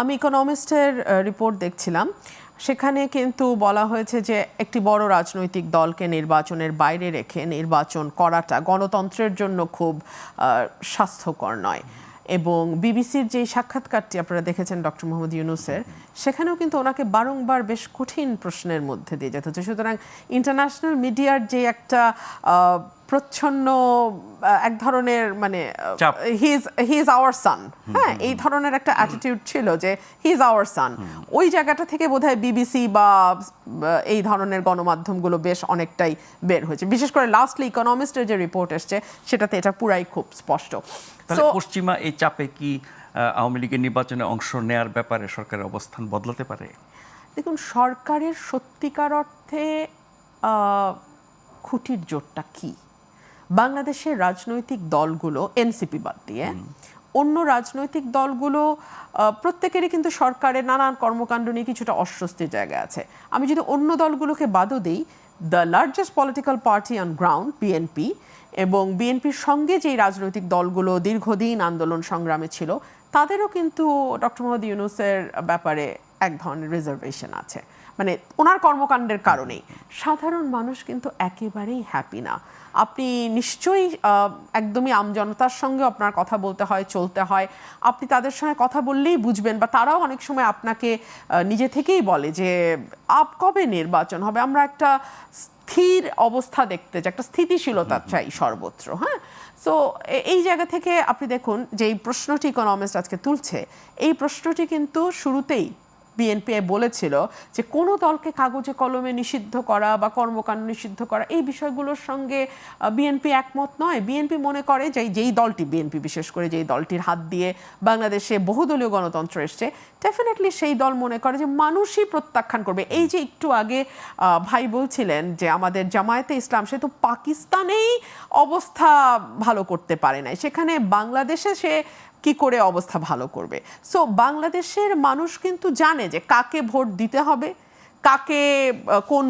আমি ইকোনমিস্টের রিপোর্ট দেখছিলাম, সেখানে কিন্তু বলা হয়েছে যে একটি বড় রাজনৈতিক দলকে নির্বাচনের বাইরে রেখে নির্বাচন করাটা গণতন্ত্রের জন্য খুব স্বাস্থ্যকর নয়। এবং বিবিসির যে সাক্ষাৎকারটি আপনারা দেখেছেন ডক্টর মোহাম্মদ ইউনূসের, সেখানেও কিন্তু ওনাকে বারংবার বেশ কঠিন প্রশ্নের মধ্যে দিয়ে যেতে হচ্ছে। সুতরাং ইন্টারন্যাশনাল মিডিয়ার যে একটা প্রচ্ছন্ন এক ধরনের মানে হি ইজ আওয়ার সান, হ্যাঁ, এই ধরনের একটা অ্যাটিটিউড ছিল যে হি ইজ আওয়ার সান, ওই জায়গাটা থেকে বোধহয় বিবিসি বা এই ধরনের গণমাধ্যমগুলো বেশ অনেকটাই বের হয়েছে। বিশেষ করে লাস্টলি ইকোনমিস্টের যে রিপোর্ট এসছে সেটাতে এটা পুরাই খুব স্পষ্ট। পশ্চিমা এই চাপে কি আওয়ামী লীগের নির্বাচনে অংশ নেয়ার ব্যাপারে সরকারের অবস্থান বদলাতে পারে? দেখুন, সরকারের সত্যিকার অর্থে খুঁটির জোরটা কি? বাংলাদেশের রাজনৈতিক দলগুলো, এনসিপি বাদ দিয়ে অন্য রাজনৈতিক দলগুলো প্রত্যেকেরই কিন্তু সরকারের নানান কর্মকাণ্ড নিয়ে কিছুটা অস্বস্তির জায়গা আছে। আমি যদি অন্য দলগুলোকে বাদও দিই, the largest political party on ground BNP, এবং বিএনপির সঙ্গে যেই রাজনৈতিক দলগুলো দীর্ঘদিন আন্দোলন সংগ্রামে ছিল, তাদেরও কিন্তু ডক্টর মোহাম্মদ ইউনূসের ব্যাপারে এক ধরনের রিজার্ভেশন আছে, মানে ওনার কর্মকাণ্ডের কারণেই। সাধারণ মানুষ কিন্তু একেবারেই হ্যাপি না। আপনি নিশ্চয়ই একদমই আমজনতার সঙ্গে আপনার কথা বলতে হয়, চলতে হয়। আপনি তাদের সঙ্গে কথা বললেই বুঝবেন, বা তারাও অনেক সময় আপনাকে নিজে থেকেই বলে যে কবে নির্বাচন হবে, আমরা একটা স্থির অবস্থা দেখতে চাই, একটা স্থিতিশীলতা চাই সর্বত্র। হ্যাঁ, সো এই জায়গা থেকে আপনি দেখুন যে এই প্রশ্নটি ইকোনমিস্ট আজকে তুলছে, এই প্রশ্নটি কিন্তু শুরুতেই বিএনপি বলেছিল যে কোনো দলকে কাগজে কলমে নিষিদ্ধ করা বা কর্মকাণ্ড নিষিদ্ধ করা, এই বিষয়গুলোর সঙ্গে বিএনপি একমত নয়। বিএনপি মনে করে যে যেই দলটি, বিএনপি বিশেষ করে যেই দলটির হাত দিয়ে বাংলাদেশে বহুদলীয় গণতন্ত্র এসছে, ডেফিনেটলি সেই দল মনে করে যে মানুষই প্রত্যাখ্যান করবে। এই যে একটু আগে ভাই বলছিলেন যে আমাদের জামায়াতে ইসলাম, সে তো পাকিস্তানেই অবস্থা ভালো করতে পারে নাই, সেখানে বাংলাদেশে সে কি করে অবস্থা ভালো করবে? সো বাংলাদেশের মানুষ কিন্তু জানে যে কাকে ভোট দিতে হবে, কাকে কোন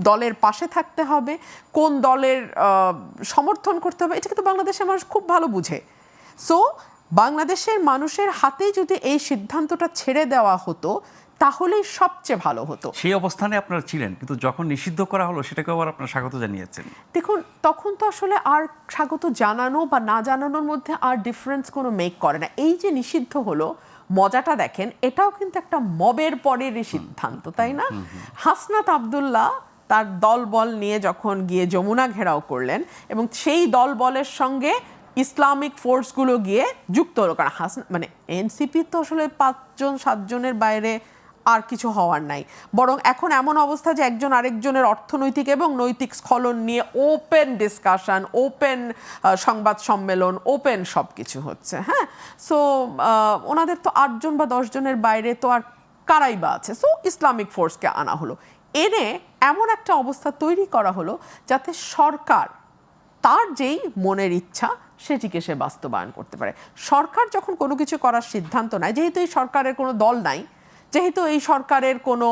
দলের পাশে থাকতে হবে, কোন দলের সমর্থন করতে হবে, এটা কিন্তু বাংলাদেশের মানুষ খুব ভালো বুঝে। সো বাংলাদেশের মানুষের হাতেই যদি এই সিদ্ধান্তটা ছেড়ে দেওয়া হতো তাহলেই সবচেয়ে ভালো হতো। সেই অবস্থানে আপনারা ছিলেন, কিন্তু যখন নিষিদ্ধ করা হলো সেটাকে আবার আপনারা স্বাগত জানিয়েছেন। দেখুন, তখন তো আসলে আর স্বাগত জানানো বা না জানানোর মধ্যে আর ডিফারেন্স কোনো মেক করে না। এই যে নিষিদ্ধ হলো, মজাটা দেখেন, এটাও কিন্তু একটা মবের পরের সিদ্ধান্ত, তাই না? হাসনাত আব্দুল্লাহ তার দলবল নিয়ে যখন গিয়ে যমুনা ঘেরাও করলেন, এবং সেই দলবলের সঙ্গে ইসলামিক ফোর্সগুলো গিয়ে যুক্ত হলো, কারণ মানে এনসিপি তো আসলে 5-7 জনের বাইরে আর কিছু হওয়ার নাই। বরং এখন এমন অবস্থা যে একজন আরেকজনের অর্থনৈতিক এবং নৈতিক স্খলন নিয়ে ওপেন ডিসকাশন, ওপেন সংবাদ সম্মেলন, ওপেন সব কিছু হচ্ছে। হ্যাঁ, সো ওনাদের তো 8 জন বা 10 জনের বাইরে তো আর কারাই বা আছে। সো ইসলামিক ফোর্সকে আনা হলো, এনে এমন একটা অবস্থা তৈরি করা হলো যাতে সরকার তার যেই মনের ইচ্ছা সেটিকে সে বাস্তবায়ন করতে পারে। সরকার যখন কোনো কিছু করার সিদ্ধান্ত নেয়, যেহেতু এই সরকারের কোনো দল নাই, যেহেতু এই সরকারের কোনো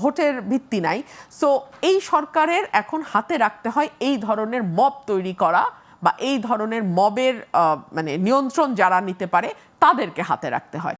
ভোটের ভিত্তি নাই, সো এই সরকারের এখন হাতে রাখতে হয় এই ধরনের মব তৈরি করা, বা এই ধরনের মবের মানে নিয়ন্ত্রণ যারা নিতে পারে তাদেরকে হাতে রাখতে হয়।